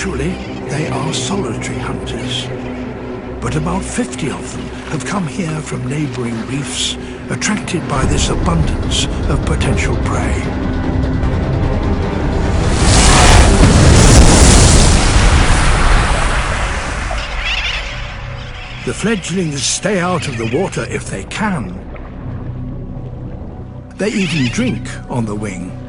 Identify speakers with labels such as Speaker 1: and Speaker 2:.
Speaker 1: Usually, they are solitary hunters, but about 50 of them have come here from neighboring reefs, attracted by this abundance of potential prey. The fledglings stay out of the water if they can. They eat and drink on the wing.